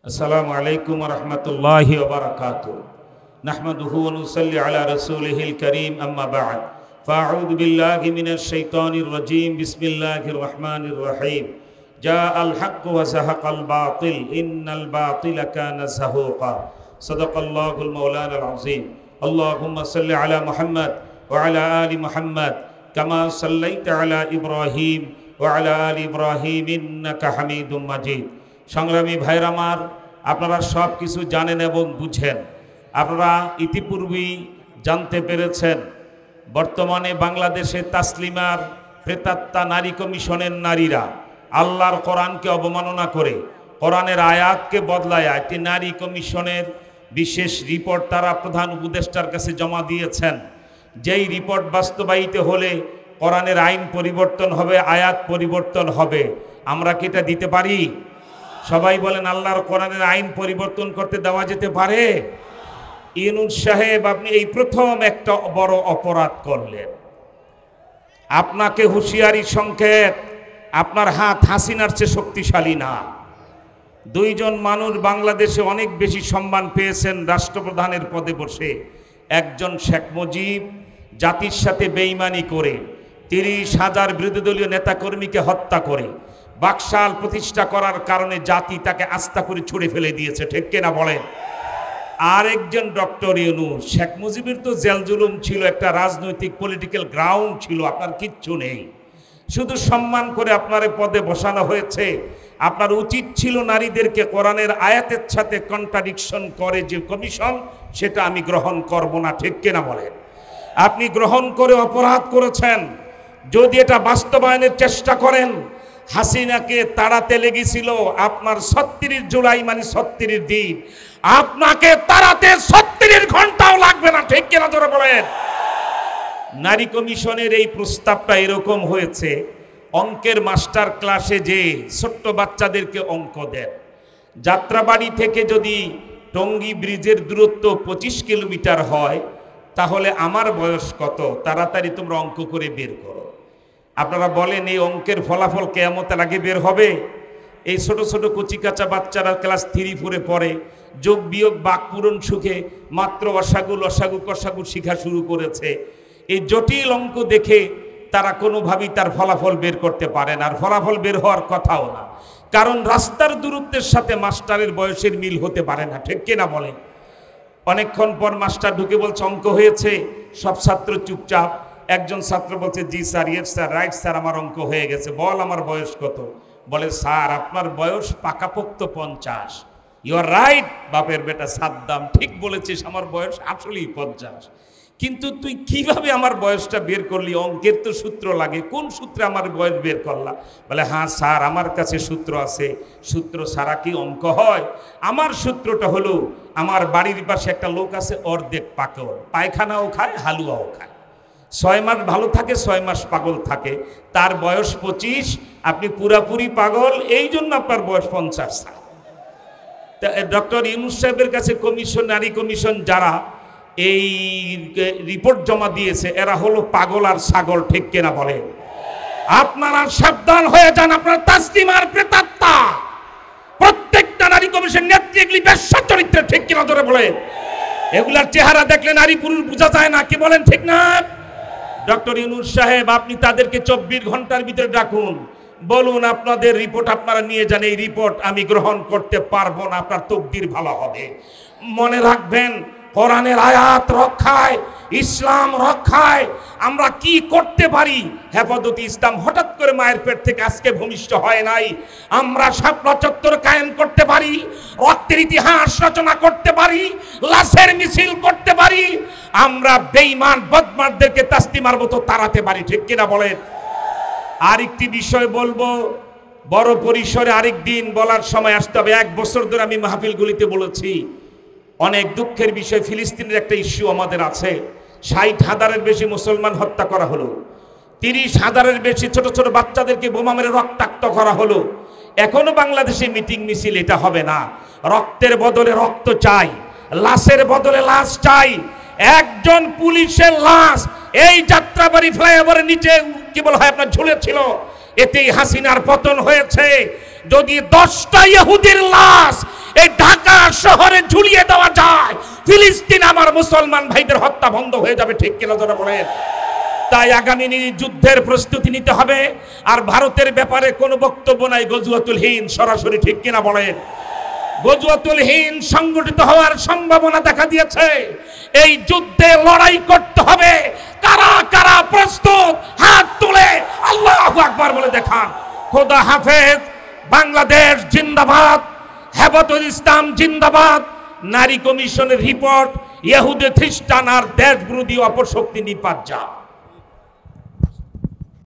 আসসালামু আলাইকুম ওয়া রাহমাতুল্লাহি ওয়া বারাকাতুহু নাহমাদুহু ওয়া নুসাল্লি আলা রাসূলিহিল কারীম আম্মা বা'দ ফাআউযু বিল্লাহি মিনাশ শাইতানির রাজীম বিসমিল্লাহির রহমানির রহিম জাআল হাক্কু ওয়া যাহাকাল বাতিল ইন্নাল বাতিলা কানা যাহুকা সাদাকাল্লাহুল মাওলানাল আযীম আল্লাহুম্মা সাল্লি আলা মুহাম্মদ ওয়া আলা আলি মুহাম্মদ কামা সাল্লাইতা আলা ইব্রাহিম ওয়া আলা আলি ইব্রাহিম ইন্নাকা হামিদুম মাজিদ। সংগ্রামী ভাইরা আমার, আপনারা সব কিছু জানেন এবং বুঝেন। আপনারা ইতিপূর্বেই জানতে পেরেছেন বর্তমানে বাংলাদেশে তাসলিমার প্রেতাত্মা নারী কমিশনের নারীরা আল্লাহর কোরআনকে অবমাননা করে কোরআনের আয়াতকে বদলায় একটি নারী কমিশনের বিশেষ রিপোর্ট তারা প্রধান উপদেষ্টার কাছে জমা দিয়েছেন। যেই রিপোর্ট বাস্তবায়িত হলে কোরআনের আইন পরিবর্তন হবে, আয়াত পরিবর্তন হবে। আমরা কি এটা দিতে পারি? সবাই বলেন, আল্লাহর কোরআনের আইন পরিবর্তন করতে দেওয়া যেতে পারে? ইউনূস সাহেব, আপনি এই প্রথম একটা বড় অপরাধ করলেন। আপনাকে হুঁশিয়ারি সংকেত, আপনার হাত হাসিনার চেয়ে শক্তিশালী না। দুইজন মানুষ বাংলাদেশে অনেক বেশি সম্মান পেয়েছেন রাষ্ট্রপ্রধানের পদে বসে। একজন শেখ মুজিব জাতির সাথে বেঈমানি করে 30,000 বিরোধী দলীয় নেতাকর্মীকে হত্যা করে বাকশাল প্রতিষ্ঠা করার কারণে জাতি তাকে আস্থা করে ছুড়ে ফেলে দিয়েছে, ঠিক কিনা বলেন? আরেকজন ডক্টর ইউনূস, শেখ মুজিবের তো জেল জুলুম ছিল, একটা রাজনৈতিক পলিটিক্যাল গ্রাউন্ড ছিল, আপনার কিচ্ছু নেই, শুধু সম্মান করে আপনার পদে বসানো হয়েছে। আপনার উচিত ছিল নারীদেরকে কোরআনের আয়াতের সাথে কন্ট্রাডিকশন করে যে কমিশন, সেটা আমি গ্রহণ করব না, ঠিক কিনা বলেন? আপনি গ্রহণ করে অপরাধ করেছেন। যদি এটা বাস্তবায়নের চেষ্টা করেন, হাসিনাকে তাড়াতে লেগেছিল আপনার 36 জুলাই মানে 36 দিন, আপনাকে তাড়াতে 36 ঘন্টাও লাগবে না, ঠিক কিনা জোরে বলেন? নারী কমিশনের এই প্রস্তাবটা এরকম হয়েছে, অঙ্কের মাস্টার ক্লাসে যে ছোট্ট বাচ্চাদেরকে অঙ্ক দেন, যাত্রাবাড়ি থেকে যদি টঙ্গী ব্রিজের দূরত্ব 25 কিলোমিটার হয়, তাহলে আমার বয়স কত, তাড়াতাড়ি তোমরা অঙ্ক করে বের করো। আপনারা বলেন এই অঙ্কের ফলাফল কিয়ামতের আগে বের হবে? এই ছোট ছোট কচিকাচা বাচ্চারা ক্লাস 3-4 পড়ে, যোগ বিয়োগ বাক পূরণ সুখে মাত্র অসাগু লসাগু কসাগু শিখা শুরু করেছে। এই জটিল অঙ্ক দেখে তারা কোনোভাবেই তার ফলাফল বের করতে পারে না, আর ফলাফল বের হওয়ার কথাও না, কারণ রাস্তার দূরত্বের সাথে মাস্টারের বয়সের মিল হতে পারে না, ঠিক কিনা বলেন? অনেকক্ষণ পর মাস্টার ঢুকে বলছে অঙ্ক হয়েছে, সব ছাত্র চুপচাপ। একজন ছাত্র বলছে, জি sir, yes sir, right sir, আমার অঙ্ক হয়ে গেছে। বল আমার বয়স কত? বলে, স্যার আপনার বয়স পাকাপোক্ত 50। ইউ আর রাইট বাপের বেটা সাদ্দাম, ঠিক বলেছিস, আমার বয়স আসলেই 50। কিন্তু তুই কিভাবে আমার বয়সটা বের করলি? অঙ্কের তো সূত্র লাগে, কোন সূত্রে আমার বয়স বের করলা? বলে, হ্যাঁ স্যার আমার কাছে সূত্র আছে। সূত্র ছাড়া কি অঙ্ক হয়? আমার সূত্রটা হলো, আমার বাড়ির পাশে একটা লোক আছে, অর্ধেক পাগল, পায়খানাও খায় হালুয়াও খায়, 6 মাস ভালো থাকে, 6 মাস পাগল থাকে, তার বয়স 25, আপনি পুরাপুরি পাগল, এই জন্য আপনার বয়স 50 সাল। ডক্টর ইউনূস সাহেবের কাছে কমিশন, নারী কমিশন যারা এই রিপোর্ট জমা দিয়েছে, এরা হলো পাগল আর ছাগল, ঠিক কিনা বলে? আপনারা সাবধান হয়ে যান, আপনার তাসলিমার প্রেতাত্মা প্রত্যেকটা নারী কমিশন নেত্রী এগুলি বেশ্যা চরিত্রে, ঠিক কিনা ধরে বলে? এগুলার চেহারা দেখলে নারী পুরুষ বোঝা যায় না, কি বলেন ঠিক না? ডক্টর ইউনূস সাহেব, আপনি তাদেরকে 24 ঘন্টার ভিতরে ডাকুন, বলুন আপনাদের রিপোর্ট আপনারা নিয়ে যান, এই রিপোর্ট আমি গ্রহণ করতে পারবো না, আপনার তকদির ভালো হবে। মনে রাখবেন, কোরআনের আয়াত রক্ষায়, ইসলাম রক্ষায় আমরা কি করতে পারি? হেফাজতে ইসলাম হঠাৎ করে মায়ের পেট থেকে আজকে ভূমিষ্ঠ হয় নাই। আমরা শাপলা চত্বর কায়েম করতে পারি, রক্তের ইতিহাস রচনা করতে পারি, লাশের মিছিল করতে পারি, আমরা বেঈমান বদমাশদেরকে তাসলিমার মতো তাড়াতে পারি, ঠিক কিনা বলেন? আরেকটি বিষয় বলবো, বড় পরিসরে আরেকদিন বলার সময় আসতে হবে। 1 বছর ধরে আমি মাহফিলগুলিতে বলেছি, অনেক দুঃখের বিষয়, ফিলিস্তিনের একটা ইস্যু আমাদের আছে। 60,000-এর বেশি মুসলমান হত্যা করা হলো, 30,000-এর বেশি ছোট ছোট বাচ্চাদেরকে বোমা মেরে রক্তাক্ত করা হলো। এখনো বাংলাদেশে মিটিং মিছিল এটা হবে না। রক্তের বদলে রক্ত চাই, লাশের বদলে লাশ চাই। একজন পুলিশের লাশ এই যাত্রাবাড়ি ফ্লাইওভারের নিচে কি বলা হয় আপনার ঝুলেছিল, এতেই হাসিনার পতন হয়েছে। যদি 10টা ইহুদির লাশ এই ফিলিস্তিন আমার মুসলমান ভাইদের হত্যা বন্ধ হয়ে যাবে, ঠিক কিনা যারা বলেন? তাই আগামী যুদ্ধের প্রস্তুতি নিতে হবে। আর ভারতের ব্যাপারে কোনো বক্তব্য নাই, গজওয়াতুল হিন্দ সরাসরি, ঠিক কিনা বলেন? গজওয়াতুল হিন্দ সংগঠিত হওয়ার সম্ভাবনা দেখা দিয়েছে। এই যুদ্ধে লড়াই করতে হবে। কারা কারা প্রস্তুত হাত তুলে আল্লাহু আকবার বলে দেখান। খোদা হাফেজ। বাংলাদেশ জিন্দাবাদ, হেফাজতুল ইসলাম জিন্দাবাদ। নারী কমিশনের রিপোর্ট, ইহুদি খ্রিস্টান আর দেশ বিরোধী অপশক্তি নিপাত যা।